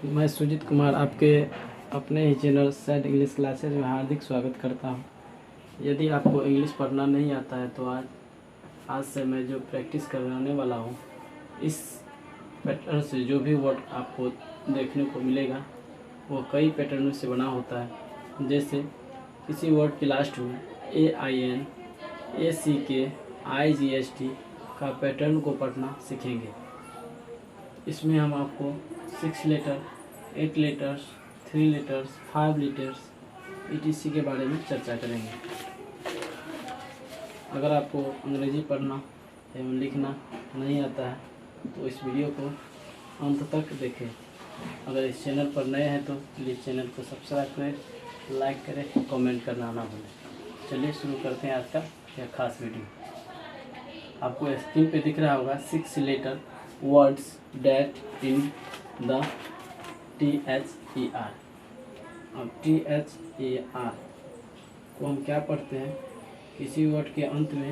मैं सुजीत कुमार आपके अपने ही चैनल सेट इंग्लिश क्लासेज में हार्दिक स्वागत करता हूं। यदि आपको इंग्लिश पढ़ना नहीं आता है तो आज से मैं जो प्रैक्टिस कराने वाला हूं, इस पैटर्न से जो भी वर्ड आपको देखने को मिलेगा वो कई पैटर्नों से बना होता है। जैसे किसी वर्ड के लास्ट में AIN, ACK, IGST का पैटर्न को पढ़ना सीखेंगे। इसमें हम आपको 6 letter, 8 letters, 3 letters, 5 letters ETC के बारे में चर्चा करेंगे। अगर आपको अंग्रेजी पढ़ना एवं लिखना नहीं आता है तो इस वीडियो को अंत तक देखें। अगर इस चैनल पर नए हैं तो प्लीज़ चैनल को सब्सक्राइब करें, लाइक करें, कमेंट करना ना भूलें। चलिए शुरू करते हैं आज का यह खास वीडियो। आपको स्क्रीन पे दिख रहा होगा 6 letter words that in the THER। अब THER को हम क्या पढ़ते हैं? किसी वर्ड के अंत में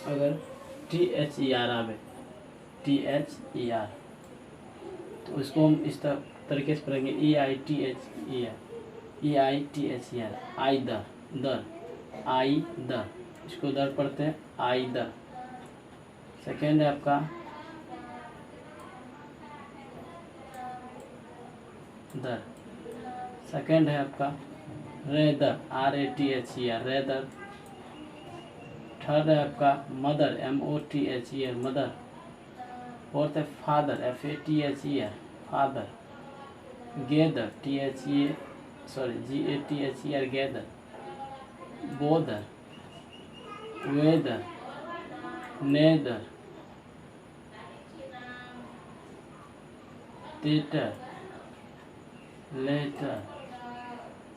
अगर THER आवे, THER, तो इसको हम इस तरीके से पढ़ेंगे EITHER, EITHER, आइदर, दर, आइदर, इसको दर पढ़ते हैं, आइदर। सेकेंड है आपका दर, सेकेंड है आपका रेदर, RATHER, रेदर। थर्ड है आपका मदर, MOTHER, मदर। फोर्थ है father, FATHER, father. Gather, GATHER, gather. Bother, weather, nether, tetter, letter,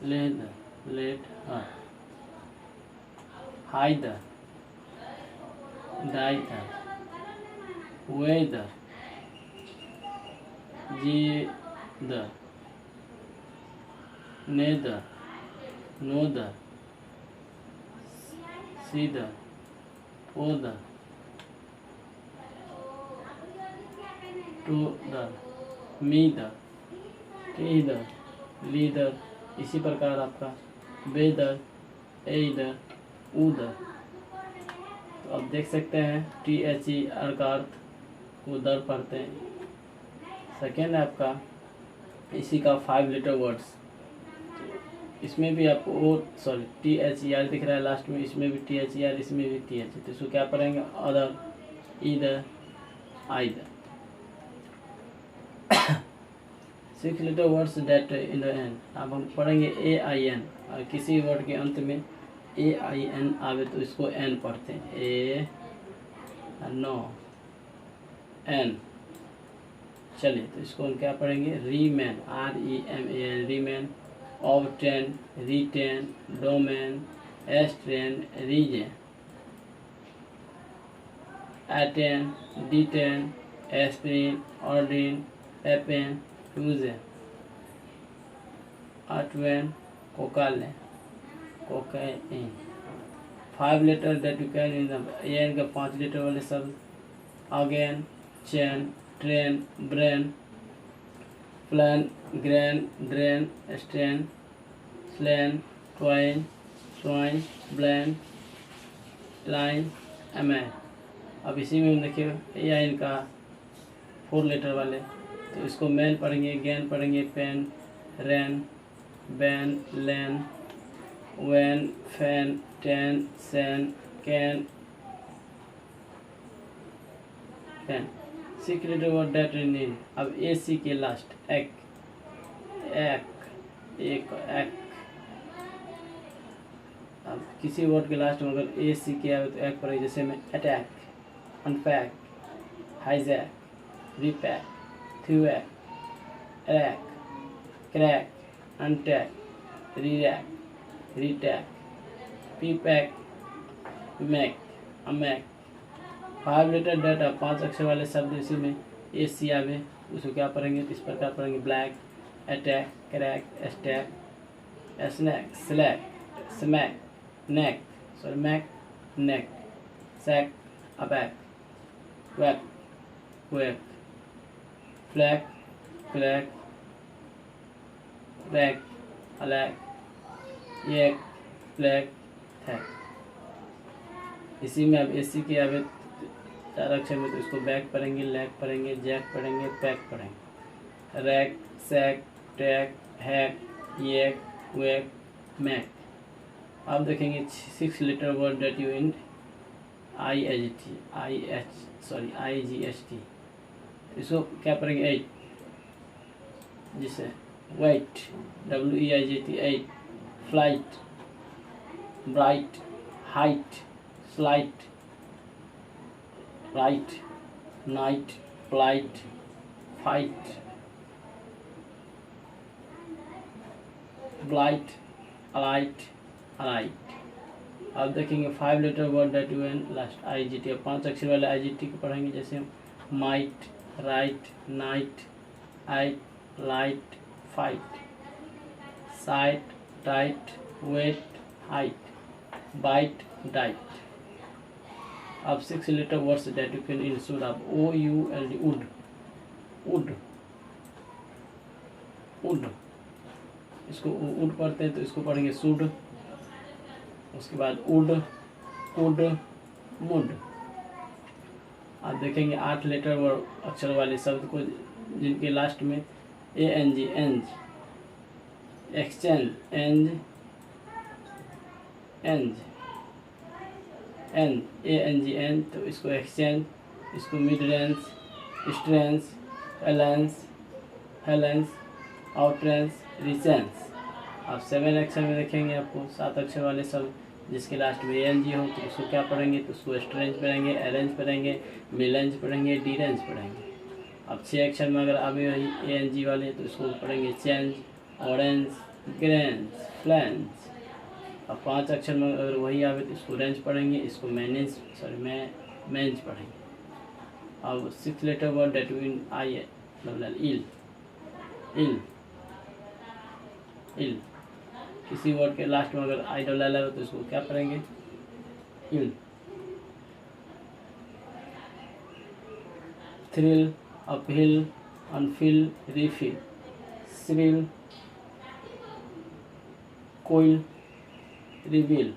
leather, letter, hither, dieter, weather, zither, nether, nother, cither, other, tother, mither, tither, lither. इसी प्रकार आपका बेदर, either, उदर। तो अब देख सकते हैं THER का अर्थ को दर पढ़ते हैं। सेकेंड है आपका इसी का 5 लेटर वर्ड्स। इसमें भी आपको THER दिख रहा है लास्ट में, इसमें भी THER, इसमें भी THER। तो इसको क्या पढ़ेंगे? Other, either, either. 6 letter words that in the end. अब हम पढ़ेंगे AIN, और किसी वर्ड के अंत में AIN आवे तो इसको N पढ़ते हैं, नो N। चलिए तो इसको हम क्या पढ़ेंगे? Remain, REMAN, remain. Obtain, retain, domain, astrain, reason, attain, detain, aspirin, ordain, apen, Eugene, atwain, cocale, cocaine. 5 letter that you can in the AN का 5 लेटर वाले शब्द again, chain, train, brain, plan, grain, drain, strain, slain, twine, swine, blain, line, amain. अब इसी में हम देखिए AIN का 4 letter वाले, तो इसको मैन पढ़ेंगे, गैन पढ़ेंगे, pen, ran, ban, lan, van, fan, tan, san, can, fan. 6 letter word that in. अब AC के लास्ट एक, अब किसी वर्ड के लास्ट में अगर ACK आए तो एक पढ़ेंगे। जैसे में attack, unpack, hijack, repack, thwack, rack, crack, untack, rerack, retack, peepack, mack, amack. 5 letter data, 5 अक्षर वाले शब्द इसी में AC आवे, उसको क्या पढ़ेंगे? इस प्रकार पढ़ेंगे। Black, attack, crack, stack, snack, slack, smack, neck, mack, neck, sack, aback, quack, quack, flack, clack, rack, alack, एक, फ्लैग, थैक। इसी में अब एसी के अब 4 अक्षर में तो इसको बैक पढ़ेंगे, लैक पढ़ेंगे, जैक पढ़ेंगे, पैक पढ़ेंगे। रैक, सैक, टैक, हैक, येक, वेक, मैक। अब देखेंगे 6 letter word that you in IGST। इसको क्या पढ़ेंगे 8, जिसे weight, WEIGT 8, flight, bright, height, slight, right, night, flight, fight, blight, alight, alight. अब देखेंगे 5 letter word that you and last IGT। अब 5 अक्षर वाले IGT को पढ़ेंगे, जैसे might, right, night, ite, light, fight, site, tight, weight, height, bite, dight. अब 6 letter words that you can include अब OULD, वुड, वुड, वुड। इसको वुड पढ़ते हैं तो इसको पढ़ेंगे शुड। उसके बाद वुड, कुड, मुड। आप देखेंगे 8 लेटर वर्ड अक्षर वाले शब्द को जिनके लास्ट में ANG, ange, exchange, ange, ange, an, ANG, an, तो इसको एक्सचेंज, इसको mid range, strange, allens, helens, outrance, recense. आप 7 अक्षर में देखेंगे आपको 7 अक्षर वाले शब्द जिसके लास्ट में ANG हो तो उसको क्या पढ़ेंगे, तो उसको स्ट्रेंज पढ़ेंगे, अरेंज पढ़ेंगे, मिलेंज पढ़ेंगे, डीरेंज पढ़ेंगे। अब 6 अक्षर में अगर अभी वही ANG वाले तो इसको पढ़ेंगे चेंज, ऑरेंज, ग्रेंज, फ्लेंज। अब 5 अक्षर में अगर वही आवे तो इसको रेंज पढ़ेंगे, इसको मैनेज मेंज पढ़ेंगे। अब 6 लेटर वर्ड डेट इन इल, इल, इल। किसी वर्ड के लास्ट में अगर ILL हो तो इसको क्या पढ़ेंगे, ill. Thrill, uphill, unfill, refill, shrill, coil, reveal.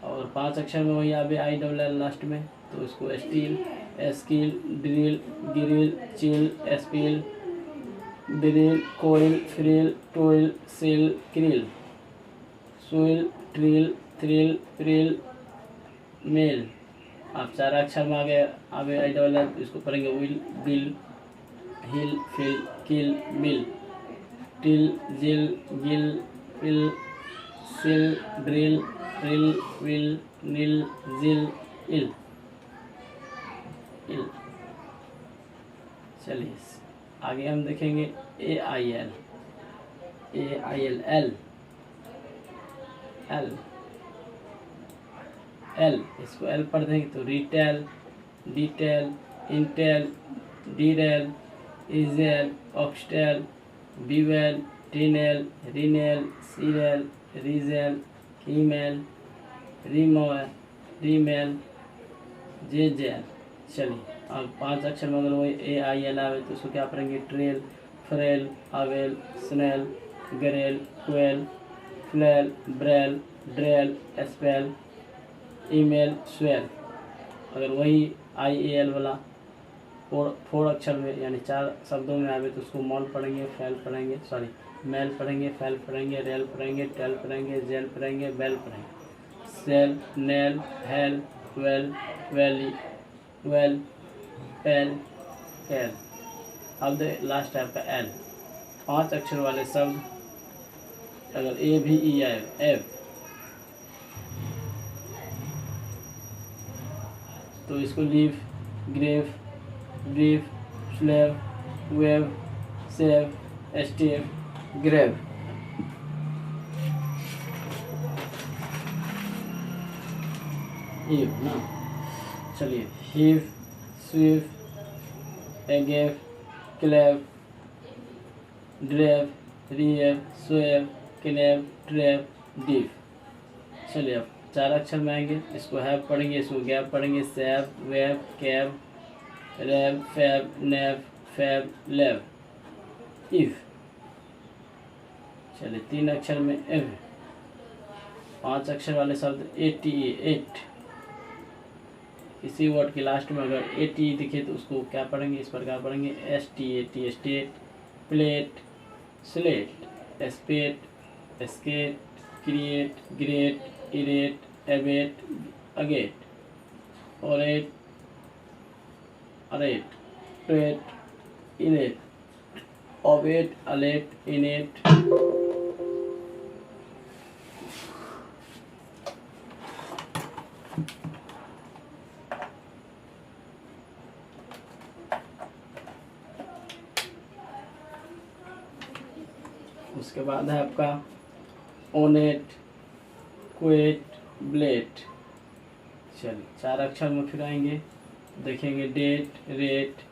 और 5 अक्षर में वही आवे ILL लास्ट में तो इसको steel, skill, drill, grill, chill, spill, drill, coil, frill, toil, sill, krill, swill, trill, thrill, prill, mail. आप 4 अक्षर में आगे आवे ILL तो इसको पढ़ेंगे will, bill, hill, fill, kill, mill, till, Jill, gill, पिल, सिल, ड्रिल, ट्रिल, विल, नील, जिल, इल, इल। चलिए आगे हम देखेंगे AIL, एल, एल, एल। इसको एल पढ़ देंगे तो retail, detail, entail, derail, easel, oxtail, bewail, tinel, renail, sirel, regale, email, remole, remail, jezail. चलिए अब 5 अक्षर में अगर वही AIL आवे तो उसको क्या पढ़ेंगे, trail, frail, avail, snail, grail, quail, flail, brail, drail, spell, email, swell. अगर वही IAL वाला 4 अक्षर में यानी 4 शब्दों में आवे तो उसको मॉल पढ़ेंगे, फैल पढ़ेंगे, मेल पढ़ेंगे, फैल पढ़ेंगे, रेल पढ़ेंगे, टेल पढ़ेंगे, जेल पढ़ेंगे, बेल पढ़ेंगे, sail, nail, hail, wail, valley, wail, pail, kail. अब लास्ट है आपका एल। 5 अक्षर वाले शब्द अगर AVE आए, एव, तो इसको leave, grave, brief, slave, wave, save, stave, grave. Eve ना। चलिए heave, sweave, agave, cleave, drave, reave, sweave, kneave, trave, deave. चलिए अब 4 अक्षर में आएंगे, इसको हैव पढ़ेंगे, इसको गैप पढ़ेंगे, सैव, वेव, कैव, रेव, फैब, नेव, फैब, लेव। इफ, चलिए 3 अक्षर में एव। 5 अक्षर वाले शब्द ATE, एट। किसी वर्ड के लास्ट में अगर ATE दिखे तो उसको क्या पढ़ेंगे, इस प्रकार पढ़ेंगे STAT, state. Plate, slate. Spate, skate. Create, great. Irate, await, agate. Orate, arate. Trait, innate. Ovate, alate, innate. उसके बाद है आपका ओनेट, क्वेट, ब्लेट। चलिए 4 अक्षर में फिर आएंगे, देखेंगे date, rate,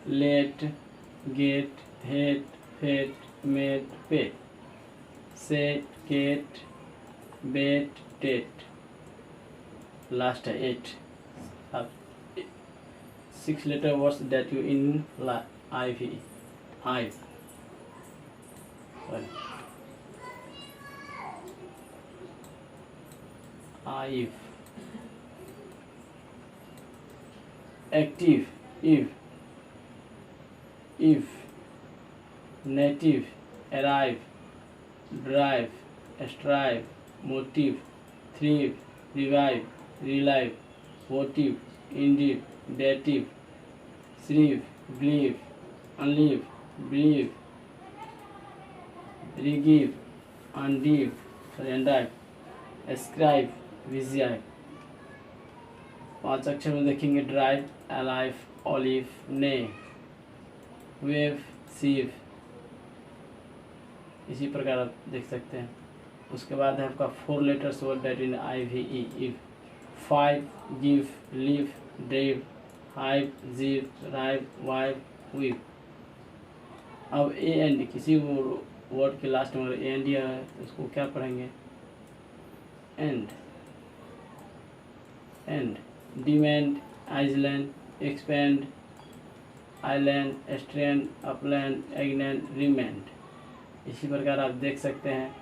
late, gate, hate, fate, mate, pate. Set, cate, bet, tet. Last है 8। अब 6 letter words that you in IV, I, sorry, IF, active, if, native, arrive, drive, strive, motive, thrive, revive, relive, votive, indive, dative, thrive, believe, unlive, believe, regive, undive, endive, ascribe, vizive। 5 अक्षर में देखेंगे drive, alive, olive, ने, wave, सीव। इसी प्रकार आप देख सकते हैं। उसके बाद है आपका 4 letters word that in IVE, if, five, give, live, drive, hive, jive, rive, wive, weave. अब AND, किसी वर्ड के लास्ट में अगर AND है तो उसको क्या पढ़ेंगे, end, demand, Iceland, expand, island, strand, upland, eggland, remand. इसी प्रकार आप देख सकते हैं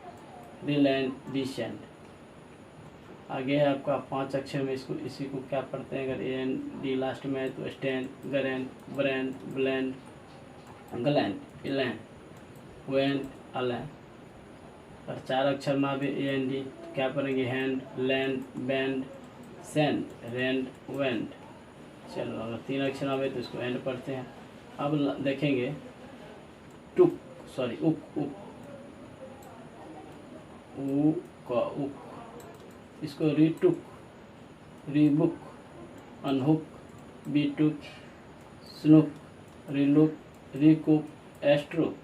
रिलैंड, डिसेंड। आगे है आपका 5 अक्षर में, इसी को क्या पढ़ते हैं, अगर AND लास्ट में है तो stand, grand, brand, bland, gland, eland, wend, aland. और 4 अक्षर में भी AND तो क्या पढ़ेंगे, hand, land, band, send, rend, wend. चलो अगर 3 अक्षर में तो इसको एंड पढ़ते हैं। अब देखेंगे टुक, सॉरी उक, ऊ का उक, इसको रीटुक, रीबुक, अनहुक, बीटुक, स्नुक, रीलुक, रिकुक, एस्ट्रुक।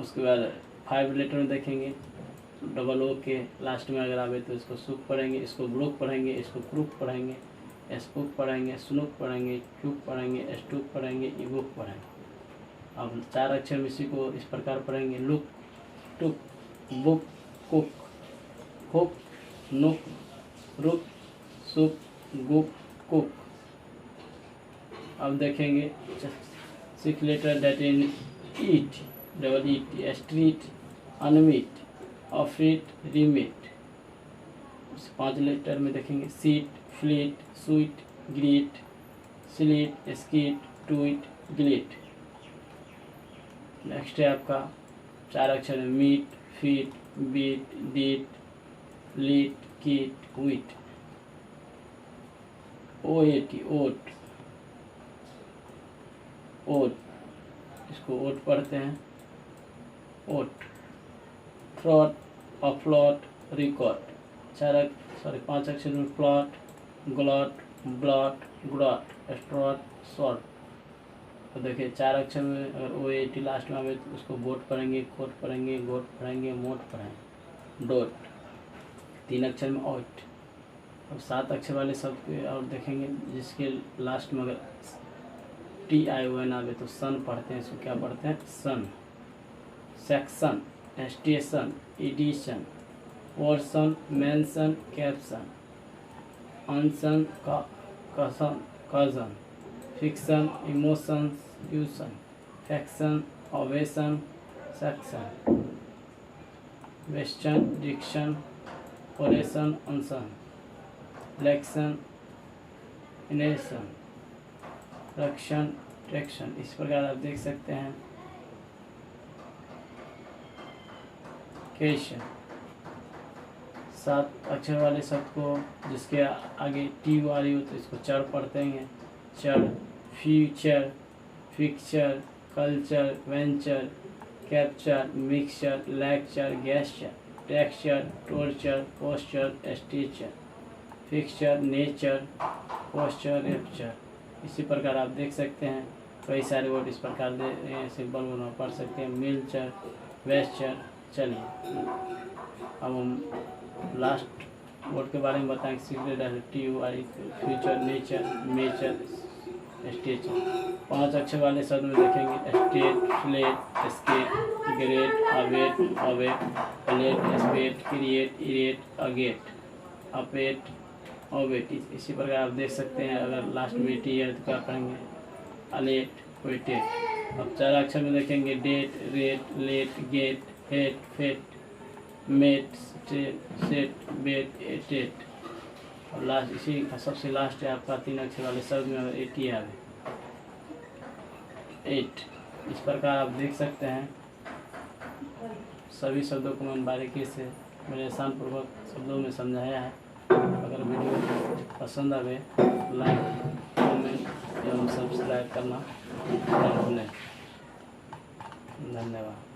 उसके बाद 5 letter में देखेंगे डबल ओ के लास्ट में अगर आवे तो इसको सुक पढ़ेंगे, इसको ब्लुक पढ़ेंगे, इसको क्रुक पढ़ेंगे, स्पुक पढ़ेंगे, स्नुक पढ़ेंगे, क्यूक पढ़ेंगे, स्टुक पढ़ेंगे, इबुक पढ़ेंगे। अब 4 अक्षर में इसी को इस प्रकार पढ़ेंगे, look, took, book, cook, hook, nook, rook, sook, gook, cook. अब देखेंगे 6 letter that in eat, double eat, street, unmeet, offeat, remeet. 5 letter में देखेंगे seat, fleet, sweet, greet, sleet, skeet, tweet, gleet. Next है आपका 4 अक्षर में meet, feet, beat, deet, leet, keet, weet. OAT, ओट, ओट, इसको ओट पढ़ते हैं, ओट। Throat, अफ्लॉट, record. 5 अक्षर में प्लॉट, ग्लॉट, ब्लॉट, ग्लॉट, स्ट्रॉट, शॉर्ट। तो देखिए 4 अक्षर में अगर OAT लास्ट में आवे तो उसको बोट पढ़ेंगे, कोट पढ़ेंगे, गोट पढ़ेंगे, मोट पढ़ेंगे, डोट। 3 अक्षर में ओट। अब 7 अक्षर वाले शब्द के और देखेंगे जिसके लास्ट में अगर TION आवे तो सन पढ़ते हैं, इसको क्या पढ़ते हैं, सन। Section, station, edition, portion, mention, caption, अनशन, कसन, cousin, fiction, emotion, tuition, faction, ovation, section. Western, diction, oration, अनसन, इलेक्शन, इनेशन, रक्षण, ट्रैक्शन। इस प्रकार आप देख सकते हैं। क्वेश्चन 7 अक्षर वाले शब्द को जिसके आगे टी आ रही हो तो इसको चर पढ़ते हैं। चर, future, picture, culture, venture, capture, mixture, lecture, gesture, texture, torture, posture, स्टीचर, फिक्सचर, नेचर, पोस्चर, एप्चर। इसी प्रकार आप देख सकते हैं कई सारे वर्ड इस प्रकार सिंपल बना पढ़ सकते हैं। मिलचर, वेस्चर। चलिए अब हम लास्ट वर्ड के बारे में बताएंगे। Secret T U R, future, nature, mature, stature. 5 अक्षर वाले शब्द में देखेंगे। State, slate, skate, great, await, await, plate, spate, create, irate, agate, अपेट, अवेट। इसी प्रकार आप देख सकते हैं। अगर लास्ट में टी है तो क्या पढ़ेंगे? अलेट, वेटेट। अब 4 अक्षर में देखेंगे। Date, rate, late, gate, hate, fate, mate, set, bet, एटेट। और लास्ट इसी सबसे लास्ट है आपका 3 अक्षर वाले शब्द में एटी है, 8। इस प्रकार आप देख सकते हैं सभी शब्दों को मैंने बारीकी से मेरे आसान पूर्वक शब्दों में समझाया है। अगर वीडियो पसंद आवे लाइक, कमेंट एवं सब्सक्राइब करना न भूलें। धन्यवाद।